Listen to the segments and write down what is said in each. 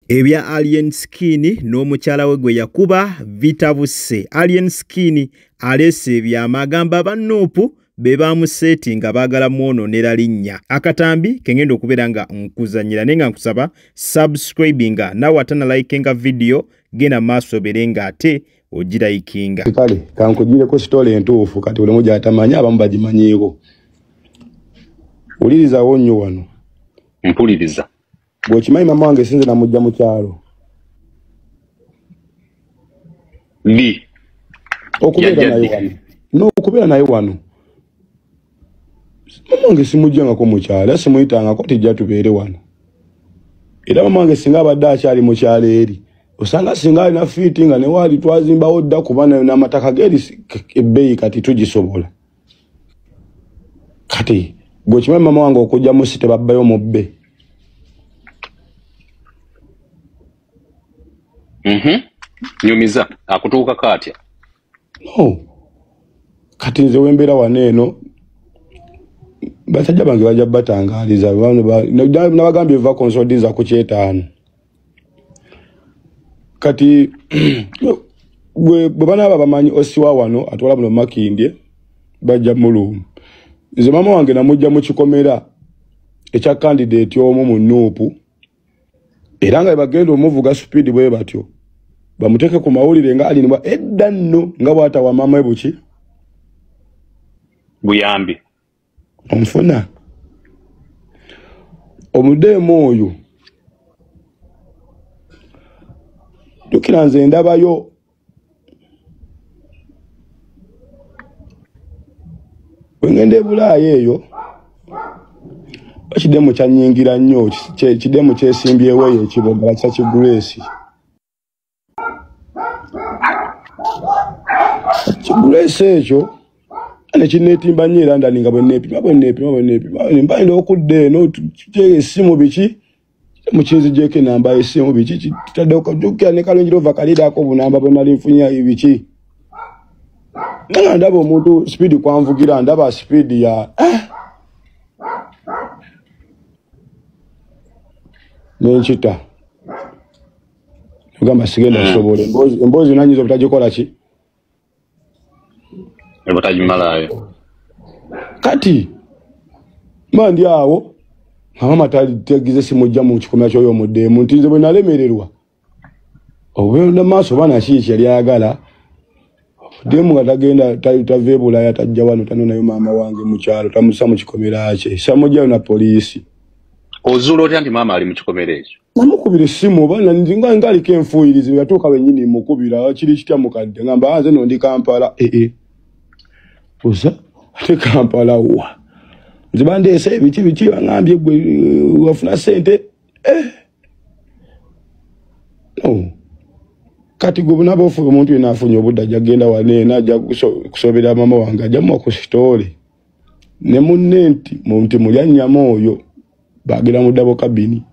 ebya Alien Skin n'omukyala we gwe yakuba bitabuse. Alien Skin alese ebyamagamba bannuupu be bamusetinga baagala mwononera linnya. Akatambi kengenda okubeera nga nkuzanyira naye nga nkusaba subscribinga nawe atana likinga video genda maaso obere nga ate ogirayikinga. Kale kankugireko story entuufu kati buli muja atamanya abamu bagimanyiiko. Ulirizawo nnyo wano. Mpuliriza. Bw'okimanyi mama wange sinze namujja mu kyalo. Ndi. Okubeera naye wano. No, okubeera naye wano. Mama wange simujjangako mu kyalo, simuyitangako tijja tubeere wano. Era mama wange singa abadde akyali mu kyalo eri. Osanga singa alina fiiti nga ne waali twazimbawo dda kuba n'amataka g'eri ebbeeyi kati tugisobola. Kati bw'okimanyi mama wange okujja mu site babbayo mubbe. Nyumiza akutuuka katya. No. Kati nze wembeera wano eno basajja bange bajja batangaaliza nabagambye eva konsodiza ku kyetaano. Kati bwe banaaba bamanyi osiwa wano atwala buno Makindye bajja mulumu. Nze mama wange namujja mu kikomera ekya candidate omu mu Nuupu era nga bagenda omuvuga speed bwe batyo bamuteke ku mawulire nga alinibwa edda nno nga bwata wa mama ebuki buyambi omufuna omudeemu oyo tukira nze ndabayo wengende ebulaayo eyo ekidemu kyanyingira nnyo kidemu kyesimbyewo eyo ekibogala kya Kiguresi. Kiguresi ekyo ane kineetimba nnyo era ndani nga bwe neepima mbalinda okudda eno esimu biki mukinzigyeko enamba esimu biki kitaddeokajukira ne kalonjirova kalidaako bunamba bwe nali nfunya biki nga ndaba omuntu speed kwanvugira ndaba speed ya nenkita ogamba sigenda kusobola emboozi nanyiza obutagikola ki ebutagimalayo kati mandi awo mama tegize simujja mu kikomera ky'oyo omuddeemu nti nze bwe nalemererwa obwenda maaso baana kiiki yali ayagala demu nga tagenda tave Bulaya tajja wano tanonayo maama wange mu kyalo tamussa mu kikomera kye samujjayo na poliisi. Ozuula otya nti maama ali mu kikomera ekyo? Namukubira essimu bana nga aliko enfuuyirizi yatuuka wennyini mukubira kiri kitya mukadde ngamba nze no ndi Kampala oza ate Kampala wa nze bandeese biki bangambye gwe wafuna ssente no. Kati gwe nabo ofuga omuntu yena afunye obudde ajja genda wane najja kusobera mama wange ajja mu kusitole ne munne nti mulya nnyama oyo bagera mu dabo kabini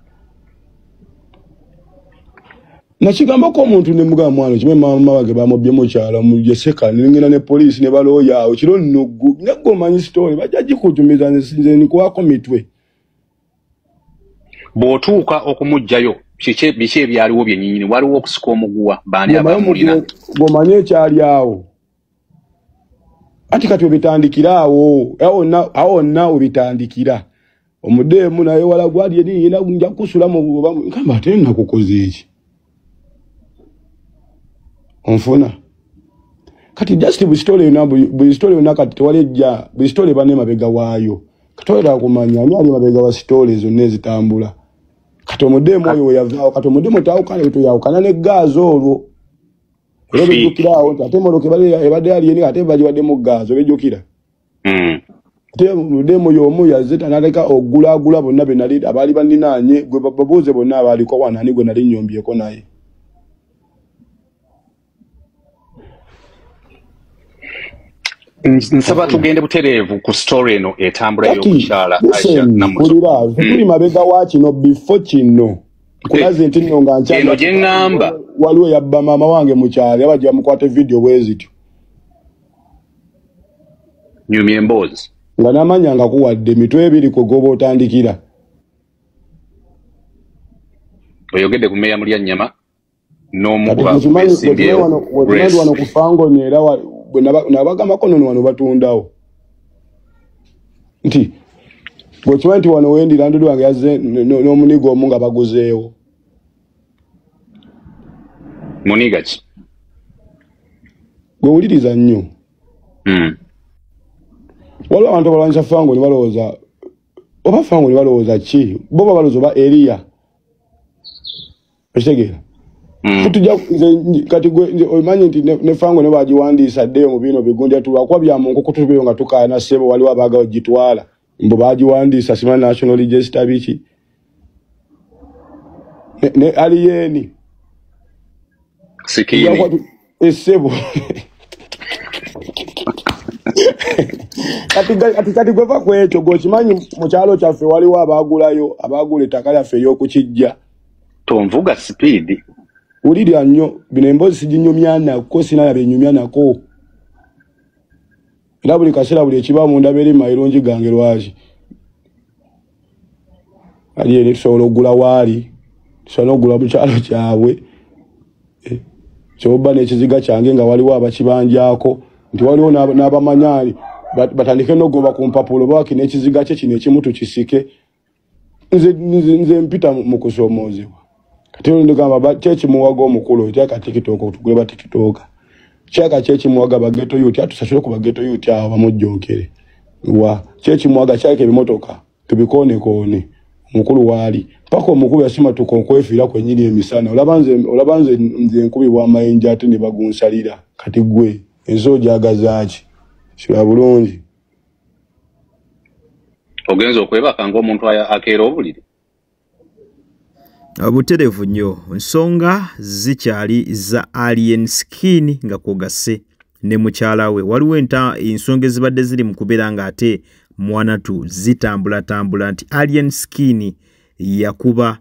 nakigamba ko omuntu ne mugamba mwana kimwe mama wange bamubye mu kyala mu jeseka ningina ne poliisi ne baloya awo kiro nnugu neggo manyi sitole bajja gikujumiza nze nikuwako mitwe bw'otuuka okumugjayo biki ebyaliwo byennyini waliwo okusika omuguwa baani abamulina ng'omanye ekyali awo ati kati obitandikira awo wonna obitandikira omudeemu naye wala gwali yeniyina nja kusula mu nkamba ate nakukoze eki onfuna kati just buli story yonna kati tewalejja buli story bane mabega waayo katolera kumanya ani ali mabega wa story zonna ezitambula kati omudeemu oyo weyavaawo kati omudeemu tawukane tuyawukana ne gaazi olwo era bejjukirawo ate moloke ebadde aliyeni ate bagiwadde mu gaazi obejjukira ate omudeemu oyo omu yazze tanaleka ogulaagula bonna be nali abaali bandinaanye gwe babuuze bonna abaaliko wano ani gwe nali nnyombyeko naye nsaba tugende butereevu ku story eno etambula y'omukyala Aisha Namuzo tuli mabega wa kino before kino kulaze nti nno nga nkyala eno gye ŋŋamba waliwo yabba maama wange mu kyalo abajja bamukwate video bwe zityo nyumya emboozi nga n'amanya nga kuwadde mitwe ebiri kugoba otandikira oyogedde ku meya mulya nnyama n'omukuba wano kufango nyera nabagambako nono wano batundawo nti bwekimanyi nti wano wendi landodi wange yazze n'omuniga omu nga baguzeewo muniga ki gwewuliriza nnyo waliwo abantu abalwanyisa fango ne balowooza oba fango ne balowooza ki bo balowooza oba eriya ekitegeera kati omanyi nti ne fango ne bagiwandiisa ddeyo mu bino bigundi tulwakuba bya mu nkoko tubeyo nga tukaana ssebo waliwo abaaga ogitwala mbo bagiwandiisa simanyi national register biki ne aliyeni sikini essebo kati gweva kwekyo gwokimanyi mu kyalo kyaffe waliwo abaagula ettaka lyaffe ery'okukijja tonvuga speed ulirya nnyo bino emboozi siginyumya nako sinala byenyumya nako era buli kaseera buli ekiba munda beri mayirungi gange lwaki ali eri tusobola okugula waali tusobola okugula mu kyalo kyabwe kyoba n'ekiziga kyange nga waliwo abakibanjako nti waliwo n'abamanyaali batandike n'ogoba ku mpapulo baki n'ekiziga kye kino ekimu tukisike nze mpita mu kusomoozebwa kati ndogamba chechi muwaga omukulu tyaka tikitoko tugule ba tikitoka chaka chechi muwaga bageto yuti atusasule ku bageto yuti aba bamujjonkere wa chechi muwaga chake ebimotoka tubikone kone omukulu wali pako omukulu yasima tukonkwefira kwenyini emisana olabanze nze nkubi bwa mayinja ate ne bagunsalira kati gwe ensoja agazaaki kira bulungi ogenzo okwebaka ng'omuntu akeera obuliri Buterevu nnyo nsonga zikyali za Alien Skin nga kwogase ne mukyala we waliwo ensonga ezibadde ziri mu kubeera nga ate Mwanatu zitambula nti Alien Skin yakuba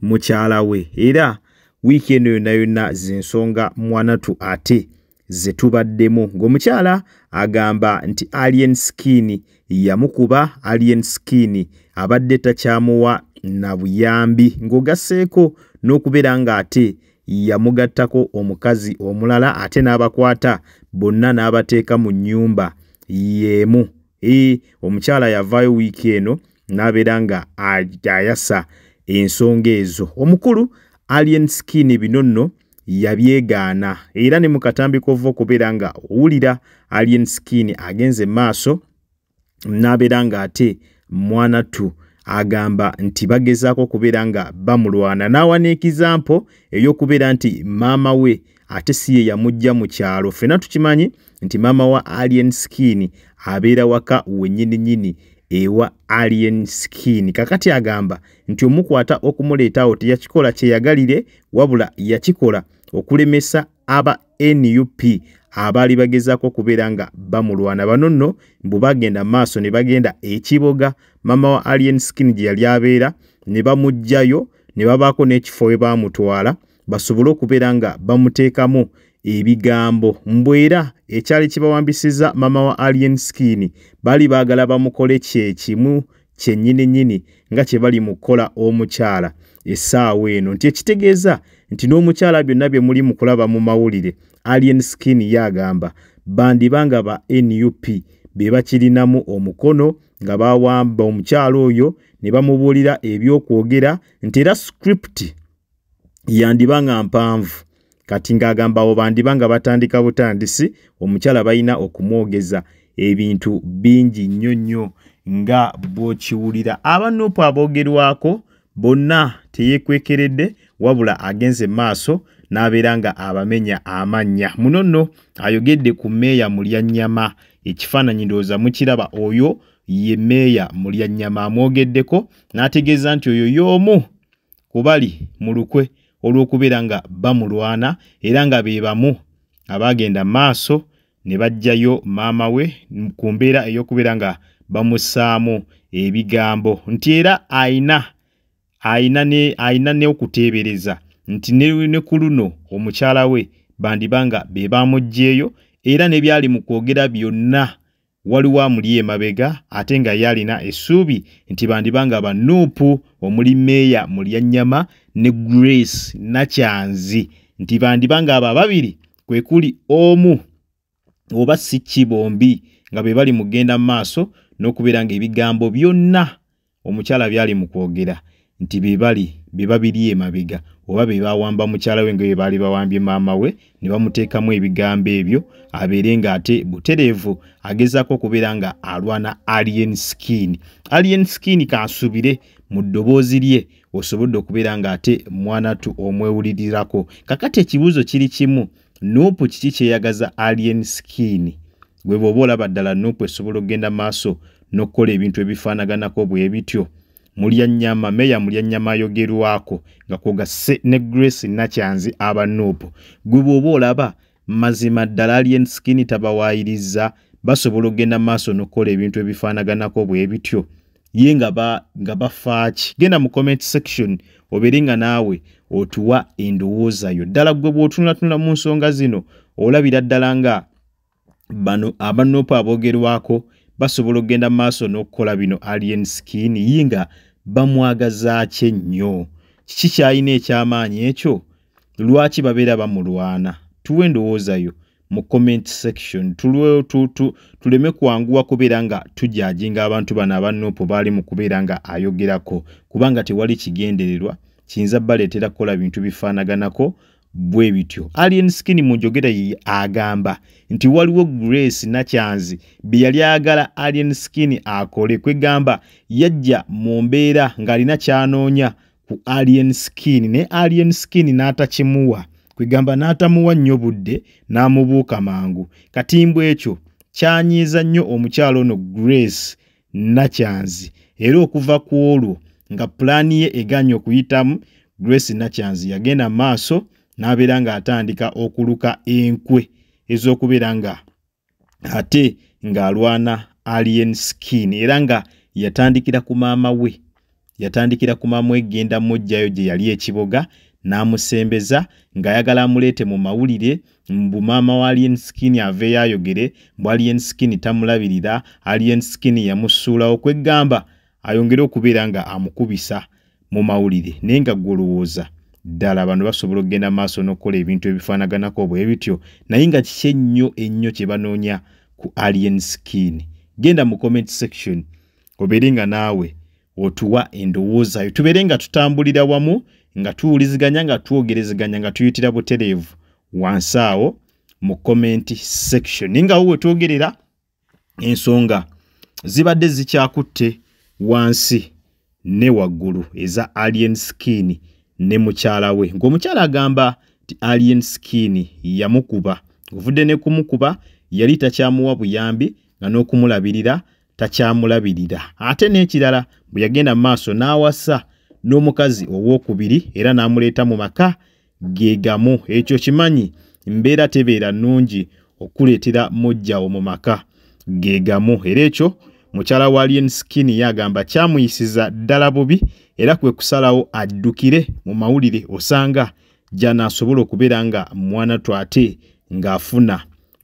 mukyala we era wiiki eno yonna zensonga Mwanatu ate zetubaddemu ng'omukyala agamba nti Alien Skin yamukuba Alien Skin abadde takyamuwa na buyambi ng'ogasseeko n'okubeera nga ate yamugattako omukazi omulala ate n'abakwata bonna n'abateeka mu nnyumba yeemu. Omukyala yavaayo wiiki eno n'abeera nga ayasa ensonga ezo. Omukulu Alien Skin bino nno yabyegaana era ne mu katambi kova okubeera nga owulira Alien Skin agenze maaso n'abeera nga ate Mwanatu agamba nti bagezaako kubeera nga bamulwana n'awa n'ekizampo ey'okubeera nti maama we ate si ye yamujja mu kyalo. Ffenna tukimanyi nti maama wa Alien Skin abeera waka wennyininyini ewa Alien Skin. Kakati agamba nti omukwata okumuleetawo teyakikola kyeyagalire wabula yakikola okulemesa aba NUP abaali bagezaako kubeera nga bamulwana. Bano nno mbu bagenda maaso ne bagenda ekiboga mama wa Alien Skin gye yali abeera ne bamugjayo ne babaako n'ekifo we baamutwala basobole okubeera nga bamuteekamu ebigambo. Mbwera ekyali kibawambisiza mama wa Alien Skin baali baagala bamukole kyekimu kyennyininyini nga kye bali mu kukola omukyala essaawa eno, nti ekitegeeza nti n'omukyala byonna bye muli mu kulaba mu mawulire Alien Skin yagamba bandibanga ba NUP be bakirinamu omukono nga bawamba omukyala oyo ne bamubuulira ebyokwogera nti era script yandibanga mpanvu. Kati ng'agamba abo bandibanga batandika butandisi omukyala balina okumwogeza ebintu bingi nnyo nga bw'okiwulira. Abanupu aboogerwako bonna teyekwekeredde wabula agenze maaso n'abeera nga abamenya amannya. Muno nno ayogedde ku meeya Mulyannyama. Ekifaananyi ndowooza mukiraba, oyo ye meeya Mulyannyama amwogeddeko n'ategeeza nti oyo y'omu ku bali mu lukwe olw'okubeera nga bamulwana era nga be bamu abaagenda maaso ne bajjayo maama we ku mbeera ey'okubeera nga bamussaamu ebigambo nti era ayina ne okuteebereza nti ne ku luno omukyala we bandibanga be baamuggyeeyo era ne byali mu kwogera byonna waliwo amuli emabega ate nga yalina essuubi nti bandibanga banuupu omuli Meeya Mulyannyama ne Grace Nakyanzi nti bandibanga abo ababiri kwe kuli omu oba si kibombi nga be bali mugenda maaso n'okubeera nga ebigambo byonna omukyala byali mu kwogera nti bibabiri emabega oba be bawamba mukyala we nga bwe baali bawambye maama we ne bamuteekamu ebigambo ebyo abeere nga ate butereevu agezaako okubeera nga alwana Alien Skin. Alien Skin kansubire mu ddoboozi lye osobodde okubeera nga ate mwanatu omwewulirirako. Kakati ekibuuzo kiri kimu, Nuupu kiki kyeyagaza Alien Skin? Gwe bw'oba olaba ddala Nuupu esobola okugenda maaso n'okkola ebintu ebifaanaganako bwe bityo. Mulyannyama, Meeya Mulyannyama ayogerwako nga kw'ogasse ne Grace Nakyanzi aba Nuupu. Gwe bw'oba olaba mazima ddala Alien Skin tabawaayiriza basobola okugenda maaso n'okkola ebintu ebifaanaganako bwe bityo. Ye nga bafaaki. Genda mu comment section obeere nga naawe otuwa endowooza yo. Ddala gwe bw'otunulatunula mu nsonga zino olabira ddala nga bano aba Nuupu aboogerwako basobola okugenda maaso n'okukola bino Alien Skin ye nga bamwagaza ki ennyo? Kiki kyalina eky'amaanyi ekyo? Lwaki babeera bamulwana? Tuwe endowooza yo mu comment section. Tuleme kwanguwa kubeera nga tujajinga abantu bano aba Nuupu baali mu kubeera nga ayogerako kubanga tewali kigendererwa kiyinza baleetera kukola bintu bifaanaganako bwe bityo. Alien Skin mu njogera ye agamba nti waliwo Grace Nakyanzi bye yali ayagala Alien Skin akole, kwegamba yajja mu mbeera ng'alina kyanoonya ku Alien Skin ne Alien Skin n'atakimuwa, kwegamba n'atamuwa nnyo budde n'amubuuka mangu. Katimbu ekyo kyanyiiza nnyo omukyalo ono Grace Nakyanzi, era okuva ku olwo nga pulaani ye eganya okuyitamu, Grace Nakyanzi yagenda maaso n'abeera ng'atandika okuluka enkwe ez'okubeera nga ate ng'alwana Alien Skin, era nga yatandikira ku maama we. Yatandikira ku maama we genda mujjayo gye yali ekiboga n'amusembeza ng'ayagala amuleete mu mawulire mbu maama wa Alien Skin aveeyo ayogere mbu Alien Skin tamulabirira, Alien Skin yamusuulawo, kwegamba ayongere okubeera nga amukubisa mu mawulire. Naye nga gwolowooza ddala bano basobola okugenda maaso n'okukola ebintu ebifaanaganako bwe bityo, naye nga kiki ennyo kye banoonya ku Alien Skin? Genda mu comment section obeere nga naawe otuwa endowooza yo, tubeere nga tutambulira wamu nga tuwuliziganya nga twogerezeganya nga tuyitira butereevu wansi awo mu comment section. Nga wowe twogerera ensonga zibadde zikyakutte wansi ne waggulu eza Alien Skin ne mukyala we, ng'omukyala agamba ti Alien Skin yamukuba, ovudde ne kumukuba yali takyamuwa buyambi nga n'okumulabirira takyamulabirira. Ate n'ekirala bwe yagenda maaso n'awasa n'omukazi owookubiri era n'amuleeta mu maka geegamu. Ekyo kimanyi mbeera tebeera nnungi okuleetera mujjawo mu maka geegamu, era ekyo mukyala wa Alien Skin yagamba kyamuyisiza ddala bubi, era kwe kusalawo addukire mu mawulire osanga gy'anaasobola okubeera nga mwanatu ate ng'afuna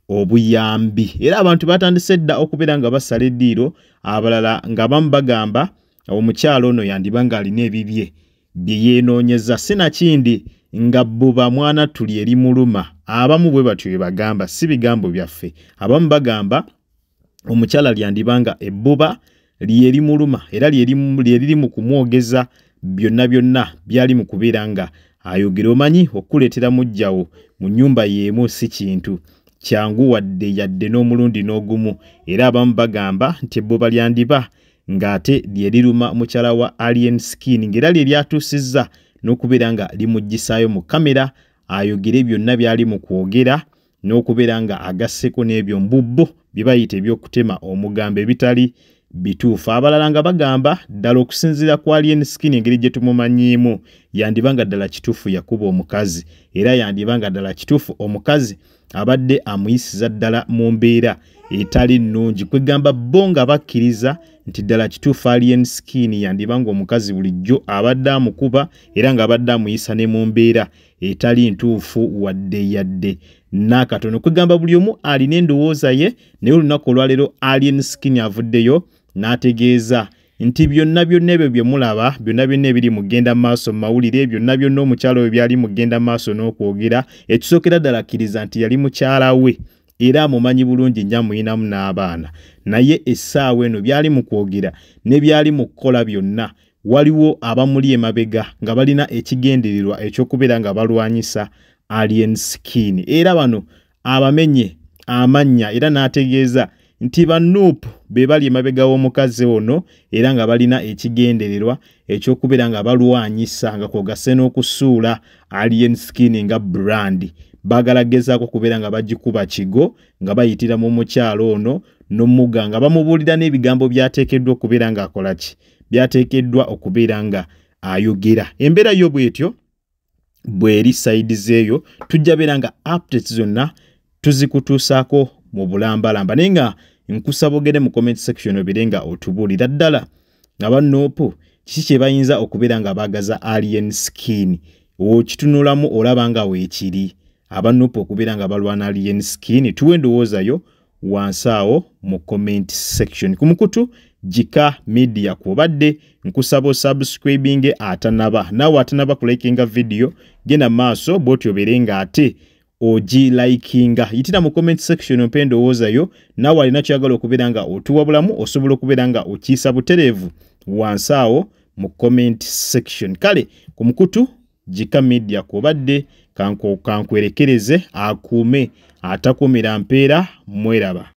obuyambi. Era abantu batandise dda okubeera nga basala eddiiro, abalala nga bamu bagamba omukyalo ono yandiba ng'alina ebibye bye yeenoonyeza, sinakindi nga bbuba mwanatu lyeri muluma. Abamu bwe batyo bye bagamba, si bigambo byaffe. Abamu bagamba omukyala lyandibanga ebbuba lyeri muluma era lyeriri mu kumwogeza byonna byali mu kubeera nga ayogera. Omanyi okuleetera mujjawo mu nnyumba y'emu si kintu kyangu wadde yadde n'omulundi n'ogumu, era abamu bagamba nti ebbuba lyandiba ng'ate lyeriruma mukyala wa Alien Skin ng'era lye lyatuusizza n'okubeera nga limuggisaayo mu kamera ayogere byonna byali mu kwogera n'okubeera nga agasseko n'ebyo mbubbo bye bayita eby'okutema omugambo ebitali bituufu. Abalala nga bagamba ddala okusinziira ku Alien Skin engeri gye tumumanyiimu yandiba nga ddala kituufu yakuba omukazi, era yandiba nga ddala kituufu omukazi abadde amuyisiza ddala mu mbeera etali nnungi, kwegamba bo nga bakkiriza nti ddala kituufu Alien Skin yandibanga omukazi bulijjo abadde amukuba era ng'abadde amuyisa ne mu mbeera etali ntuufu wadde yadde n'akatono. Kwegamba buli omu alina endowooza ye, naye olunaku olwaleero Alien Skin avuddeyo n'ategeeza nti byonna ebyo bye mulaba, byonna ebiri mugenda maaso mu mawulire, byonna omukyalo we byali mugenda maaso n'okwogera, ekisookera ddala akkiriza nti yali mukyala we era amumanyi bulungi nnyo amuyinamu n'abaana, naye essaawa eno byali mu kwogera ne byali mu kukola byonna waliwo abamuli emabega nga balina ekigendererwa ekyokubeera nga balwanyisa Alien Skin. Era bano abamenye amannya era n'ategeeza nti banuupu be bali emabega w'omukazi ono era nga balina ekigendererwa ekyokubeera nga balwanyisa nga kwogase n'okusuula Alien Skin nga brand. Bagala gezaako kubeera nga bagikuba kigo nga bayitira mu mukyalo ono n'omugga nga bamubuulira n'ebigambo byateekeddwa okubeera nga akola ki, byateekeddwa okubeera nga ayogera. Embeera yo bwetyo bweri sayidi zeeyo tujja beera nga updates zonna tuzikutuusaako mu bulambalamba, naye nga nkusaba ogende mu comment section obire nga otubuulira ddala nga banoopu kiki kye bayinza okubeera nga baagaza Alien Skin, okitunulamu olaba nga weekiri abanuupu okubeera nga balwana Alien Skin. Tuwe endowooza yo wansi awo mu comment section. Ku mukutu Jika Media kwobadde nkusaba subscribing atanaba, nawe atanaba kulikinga video genda maaso bw'otyo obeere nga ate ogi likinga. Yitira mu comment section ompe endowooza yo, nawe alina kyagala okubeera nga otuwabulamu osobola okubeera nga okiisa butereevu wansi awo mu comment section. Kale ku mukutu Jika Media kwobadde kankwerekereze akuume atakumira mpeera mweraba.